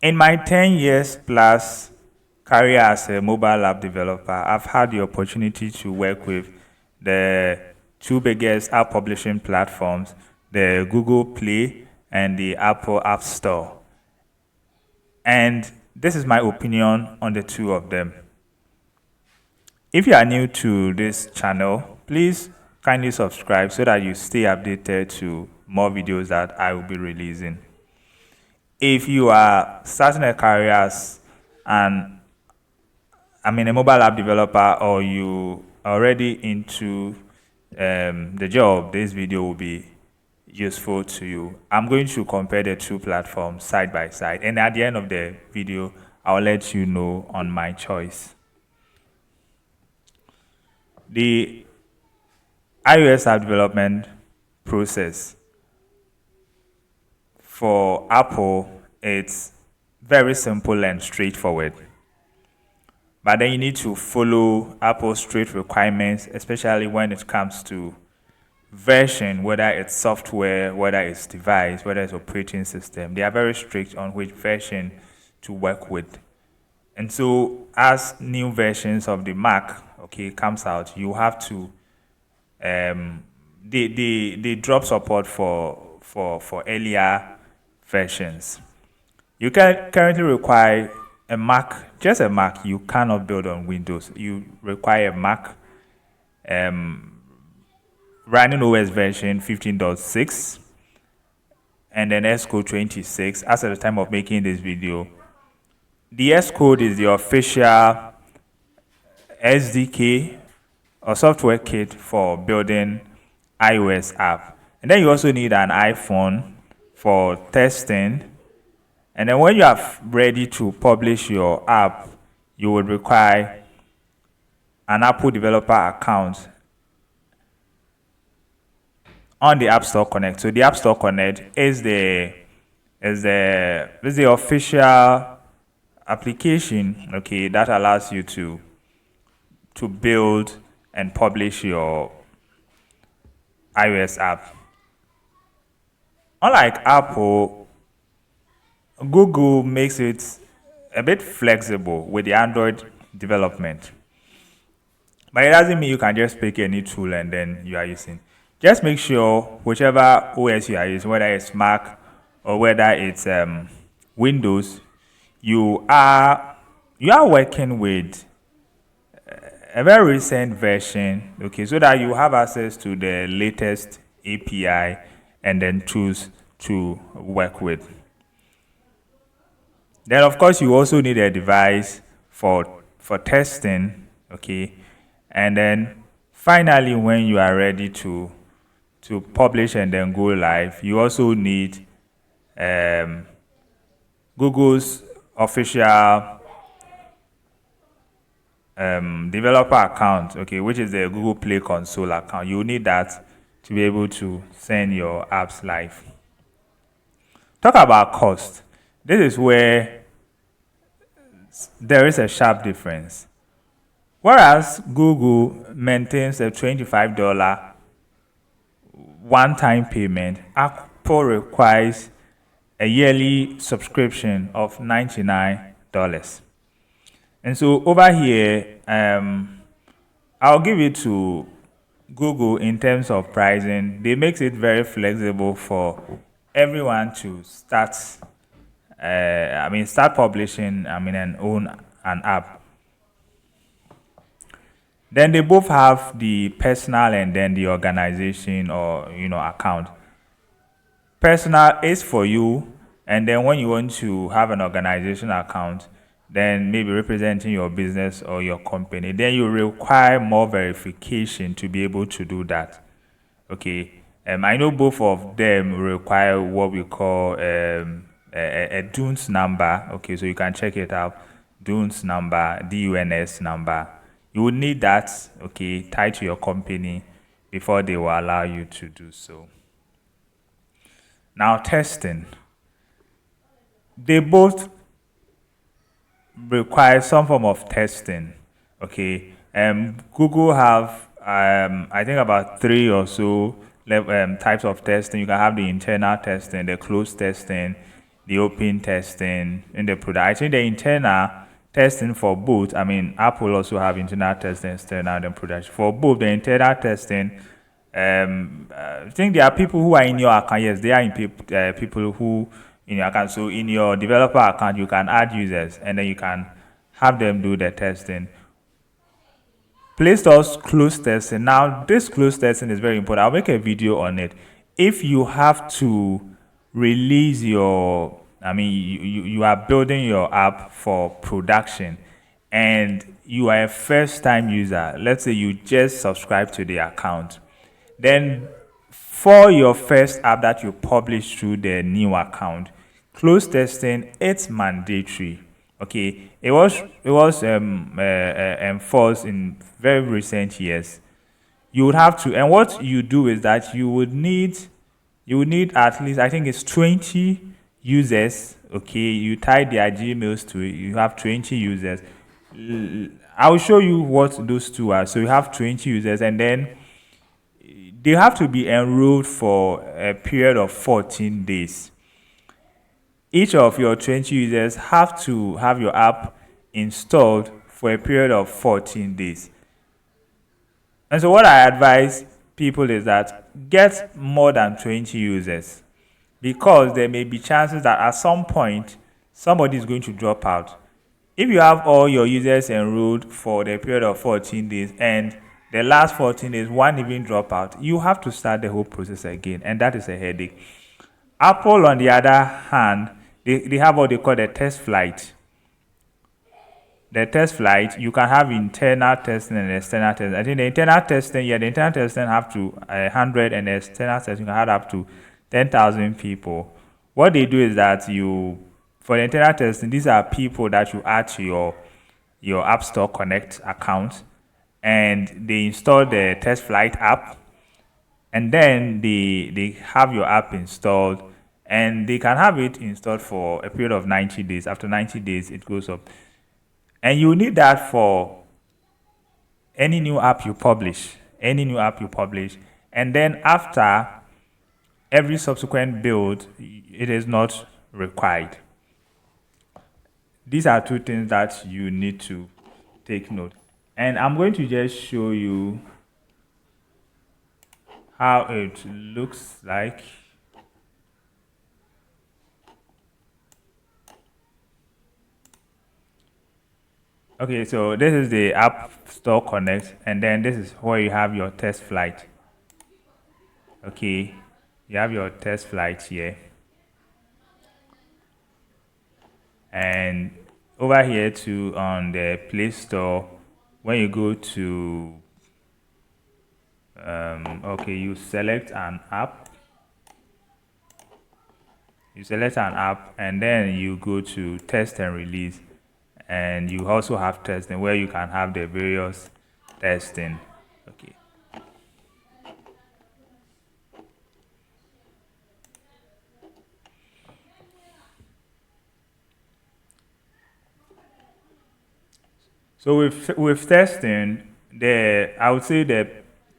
In my 10 years plus career as a mobile app developer, I've had the opportunity to work with the two biggest app publishing platforms, the Google Play and the Apple App Store. And this is my opinion on the two of them. If you are new to this channel, please kindly subscribe so that you stay updated to more videos that I will be releasing. If you are starting a career as a mobile app developer, or you are already into the job, this video will be useful to you. I'm going to compare the two platforms side by side, and at the end of the video, I'll let you know on my choice. The iOS app development process for Apple, it's very simple and straightforward. But then you need to follow Apple's strict requirements, especially when it comes to version, whether it's software, whether it's device, whether it's operating system. They are very strict on which version to work with. And so as new versions of the Mac, comes out, you have to they drop support for earlier versions. You can currently require a Mac, just a Mac. You cannot build on Windows. You require a Mac running OS version 15.6 and then S code 26 as at the time of making this video. The S code is the official SDK or software kit for building iOS app. And then you also need an iPhone for testing. And then when you are ready to publish your app, you would require an Apple developer account on the App Store Connect. So the App Store Connect is the official application, that allows you to build and publish your iOS app. Unlike Apple, Google makes it a bit flexible with the Android development. But it doesn't mean you can just pick any tool and then you are using. Just make sure whichever OS you are using, whether it's Mac or whether it's Windows, you are working with a very recent version, so that you have access to the latest API and then tools to work with. Then of course you also need a device for testing, and then finally when you are ready to publish and then go live, you also need Google's official developer account, which is the Google Play Console account. You need that to be able to send your apps live. Talk about cost. This is where there is a sharp difference. Whereas Google maintains a $25 one-time payment, Apple requires a yearly subscription of $99. And so over here, I'll give it to Google in terms of pricing. They makes it very flexible for everyone to start publishing, and own an app. Then they both have the personal and then the organization or account. Personal is for you, and then when you want to have an organization account, then maybe representing your business or your company, then you require more verification to be able to do that. I know both of them require what we call a DUNS number. So you can check it out. DUNS number, DUNS number. You will need that, tied to your company before they will allow you to do so. Now, testing. They both require some form of testing. Google have, I think about 3 or so types of testing. You can have the internal testing, the closed testing, the open testing in the product. I think the internal testing for both, I mean, Apple also have internal testing, external and production. For both, the internal testing, I think there are people who are in your account. Yes, they are in people who in your account. So in your developer account, you can add users and then you can have them do the testing. Play Store's closed testing. Now, this closed testing is very important. I'll make a video on it. If you have to release your, I mean, you are building your app for production and you are a first-time user, let's say you just subscribe to the account, then for your first app that you publish through the new account, closed testing, it's mandatory. Okay, it was enforced in very recent years. You would have to, and what you do is that you would need at least, I think it's 20 users. Okay, you tie their Gmails to it. You have 20 users. I will show you what those two are. So you have 20 users, and then they have to be enrolled for a period of 14 days. Each of your 20 users have to have your app installed for a period of 14 days. And so what I advise people is that get more than 20 users, because there may be chances that at some point somebody is going to drop out. If you have all your users enrolled for the period of 14 days and the last 14 days one even drop out, you have to start the whole process again, and that is a headache. Apple, on the other hand, they have what they call the test flight. The test flight, you can have internal testing and external testing. I think the internal testing, the internal testing have to 100, and the external testing you can have up to 10,000 people. What they do is that for the internal testing, these are people that you add to your App Store Connect account, and they install the test flight app, and then they have your app installed, and they can have it installed for a period of 90 days. After 90 days, it goes up. And you need that for any new app you publish. And then after every subsequent build, it is not required. These are two things that you need to take note. And I'm going to just show you how it looks like. Okay, so this is the App Store Connect, and then this is where you have your test flight. Okay, you have your test flight here. And over here too, on the Play Store, when you go to, okay, you select an app. And then you go to test and release. And you also have testing where you can have the various testing. Okay. So with testing, I would say the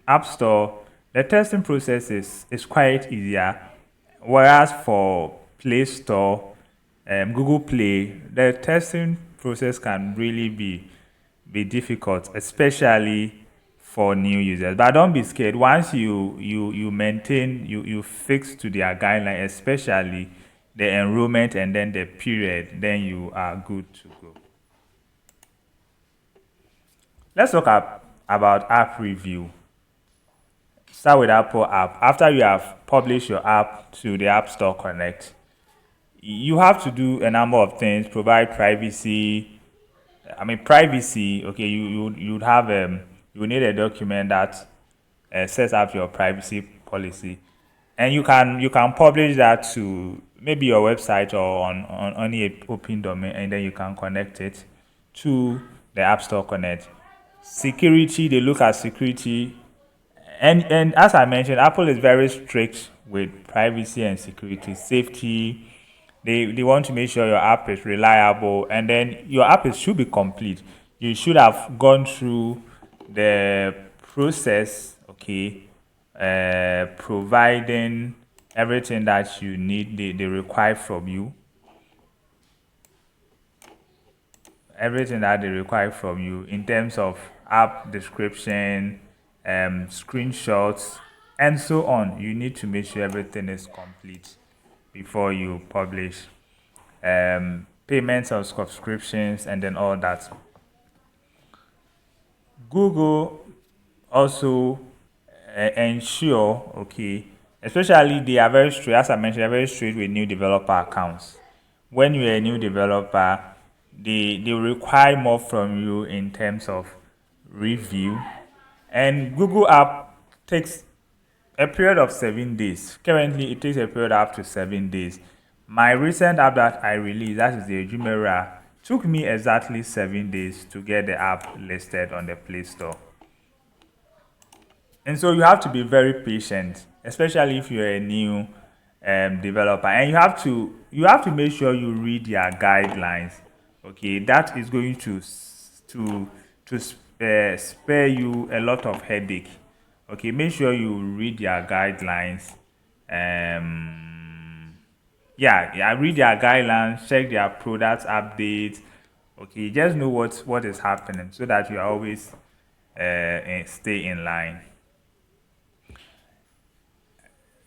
App Store, the testing process is quite easier, whereas for Play Store, Google Play, the testing process can really be difficult, especially for new users. But don't be scared. Once you maintain, you fix to their guideline, especially the enrollment and then the period, then you are good to go. Let's talk about app review. Start with Apple app. After you have published your app to the App Store Connect, you have to do a number of things. Provide privacy. Okay, you'd have you need a document that sets up your privacy policy, and you can publish that to maybe your website or on any open domain, and then you can connect it to the App Store Connect. Security, they look at security, and as I mentioned, Apple is very strict with privacy and security, safety. They want to make sure your app is reliable, and then your app should be complete. You should have gone through the process, okay, providing everything that you need, they require from you, everything that they require from you in terms of app description, screenshots, and so on. You need to make sure everything is complete before you publish. Payments of subscriptions and then all that. Google also ensure, okay, especially they are very strict, as I mentioned, they're very strict with new developer accounts. When you're a new developer, they require more from you in terms of review. And Google app takes a period of 7 days. Currently, it takes a period up to 7 days. My recent app that I released, that is the Ejumera, took me exactly 7 days to get the app listed on the Play Store. And so you have to be very patient, especially if you're a new developer, and you have to make sure you read their guidelines. Okay, that is going to spare you a lot of headache. Okay, make sure you read their guidelines. Yeah, read their guidelines, check their product updates. Okay, just know what is happening so that you always stay in line.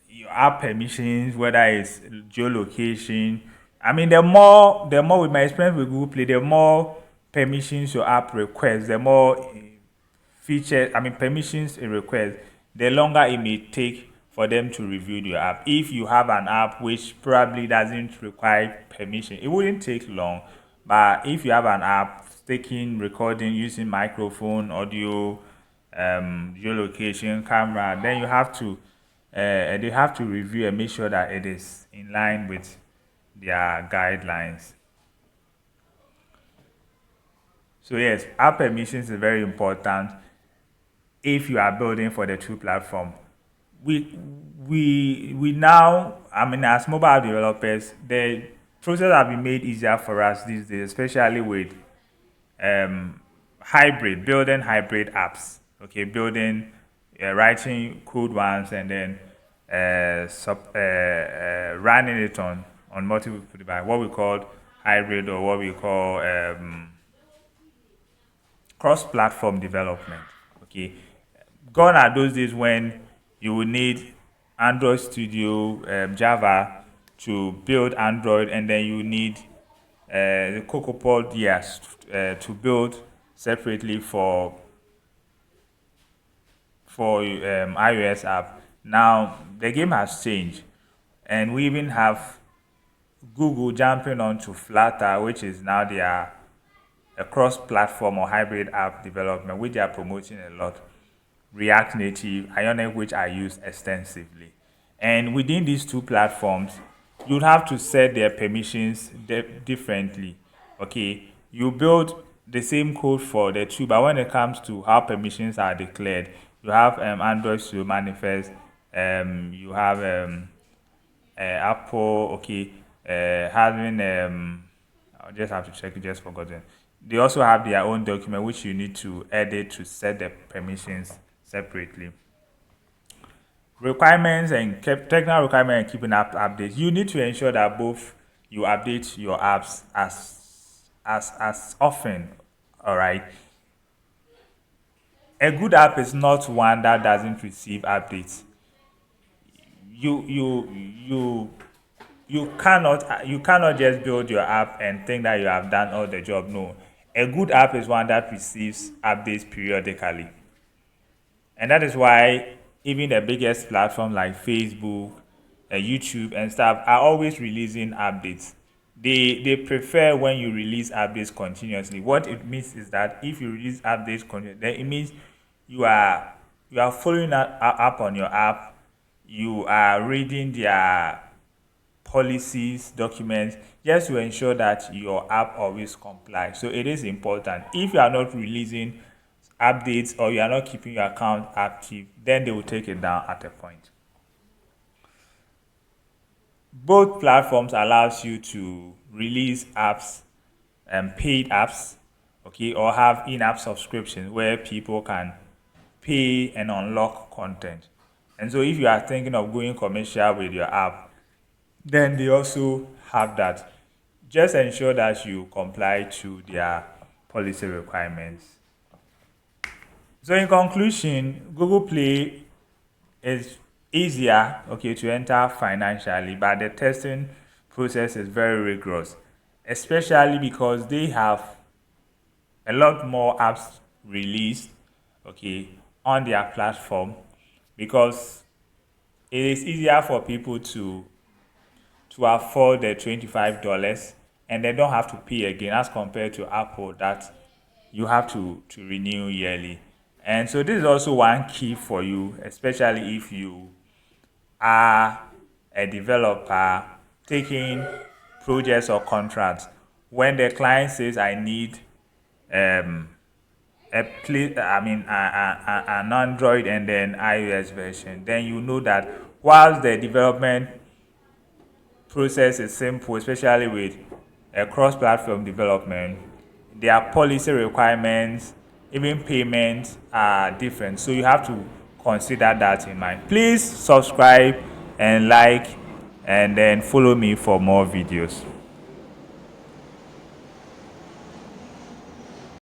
Your app permissions, whether it's geolocation. I mean, the more with my experience with Google Play, the more permissions your app requests, the more features, I mean permissions it requests, the longer it may take for them to review your app. If you have an app which probably doesn't require permission, it wouldn't take long. But if you have an app taking recording using microphone, audio, geolocation, camera, then they have to review and make sure that it is in line with their guidelines. So yes, app permissions is very important if you are building for the two platform. We now, I mean, as mobile developers, the process have been made easier for us these days, especially with building hybrid apps. Okay, building, writing code once and then running it on multiple devices. What we call hybrid, or what we call cross-platform development. Okay, gone are those days when you will need Android Studio, Java to build Android, and then you need the CocoaPod, yes, to build separately for iOS app. Now the game has changed, and we even have Google jumping onto Flutter, which is now their a cross-platform or hybrid app development, which they are promoting a lot. React Native, Ionic, which I use extensively. And within these two platforms, you'd have to set their permissions differently. Okay, you build the same code for the two, but when it comes to how permissions are declared, you have Android to manifest, you have Apple, okay, having I'll just have to check it, just forgotten. They also have their own document which you need to edit to set the permissions separately. Requirements and technical requirements and keeping up updates. You need to ensure that both you update your apps as often. All right. A good app is not one that doesn't receive updates. You cannot just build your app and think that you have done all the job. No, a good app is one that receives updates periodically, and that is why even the biggest platforms like Facebook, YouTube, and stuff are always releasing updates. They prefer when you release updates continuously. What it means is that if you release updates continuously, then it means you are following up on your app. You are reading their policies, documents, just to ensure that your app always complies. So it is important. If you are not releasing updates or you are not keeping your account active, then they will take it down at a point. Both platforms allows you to release apps and paid apps, okay, or have in-app subscriptions where people can pay and unlock content. And so if you are thinking of going commercial with your app, then they also have that. Just ensure that you comply to their policy requirements. So in conclusion, Google Play is easier, okay, to enter financially, but the testing process is very rigorous, especially because they have a lot more apps released, okay, on their platform, because it is easier for people to afford the $25 and they don't have to pay again as compared to Apple that you have to renew yearly. And so this is also one key for you, especially if you are a developer taking projects or contracts. When the client says, I need an Android and then iOS version, then you know that whilst the development process is simple, especially with a cross-platform development, their policy requirements, even payments are different. So you have to consider that in mind. Please subscribe and like, and then follow me for more videos.